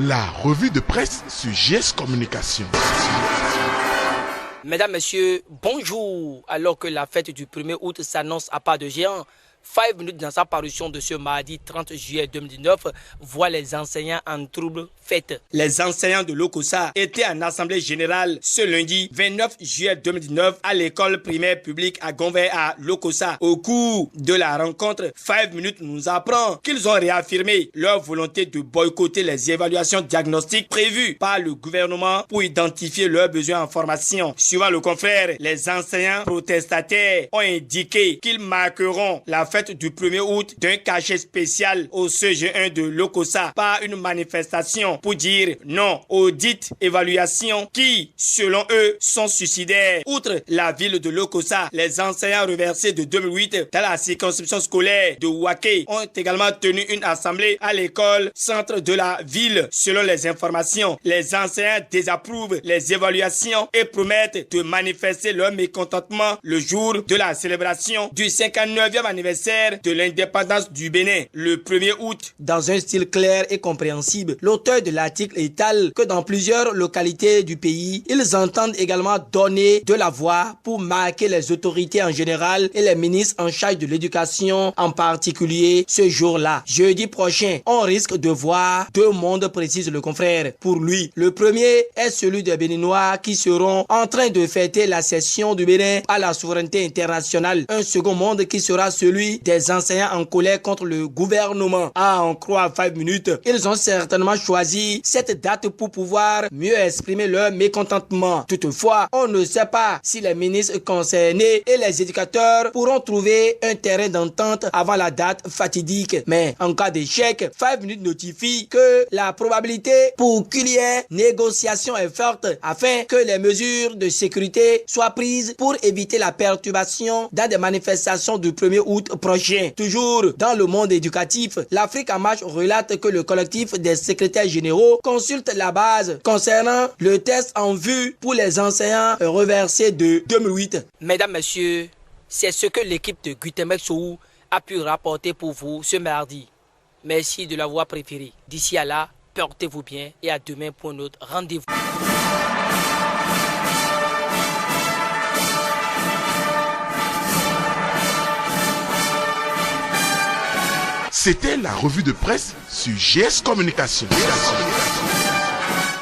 La revue de presse sur GS Communication. Mesdames, Messieurs, bonjour. Alors que la fête du 1er août s'annonce à pas de géant, 5 minutes dans sa parution de ce mardi 30 juillet 2019 voit les enseignants en trouble fête. Les enseignants de l'Okosa étaient en assemblée générale ce lundi 29 juillet 2019 à l'école primaire publique à Gonvey à l'Okosa. Au cours de la rencontre, 5 minutes nous apprend qu'ils ont réaffirmé leur volonté de boycotter les évaluations diagnostiques prévues par le gouvernement pour identifier leurs besoins en formation. Suivant le confrère, les enseignants protestataires ont indiqué qu'ils marqueront la fête du 1er août d'un cachet spécial au CG1 de l'Okosa par une manifestation pour dire non aux dites évaluations qui, selon eux, sont suicidaires. Outre la ville de l'Okosa, les enseignants reversés de 2008 dans la circonscription scolaire de Ouaké ont également tenu une assemblée à l'école centre de la ville. Selon les informations, les enseignants désapprouvent les évaluations et promettent de manifester leur mécontentement le jour de la célébration du 59e anniversaire de l'indépendance du Bénin, le 1er août. Dans un style clair et compréhensible, l'auteur de l'article étale que dans plusieurs localités du pays, ils entendent également donner de la voix pour marquer les autorités en général et les ministres en charge de l'éducation en particulier ce jour-là. Jeudi prochain, on risque de voir deux mondes, précise le confrère. Pour lui, le premier est celui des Béninois qui seront en train de fêter la cession du Bénin à la souveraineté internationale. Un second monde qui sera celui des enseignants en colère contre le gouvernement. À en croire 5 minutes, ils ont certainement choisi cette date pour pouvoir mieux exprimer leur mécontentement. Toutefois, on ne sait pas si les ministres concernés et les éducateurs pourront trouver un terrain d'entente avant la date fatidique. Mais en cas d'échec, 5 minutes notifie que la probabilité pour qu'il y ait négociation est forte afin que les mesures de sécurité soient prises pour éviter la perturbation dans des manifestations du 1er août prochain. Toujours dans le monde éducatif, l'Afrique en marche relate que le collectif des secrétaires généraux consulte la base concernant le test en vue pour les enseignants reversés de 2008. Mesdames, Messieurs, c'est ce que l'équipe de Gutemek Sou a pu rapporter pour vous ce mardi. Merci de l'avoir préféré. D'ici à là, portez-vous bien et à demain pour notre rendez-vous. C'était la revue de presse sur GS Communication.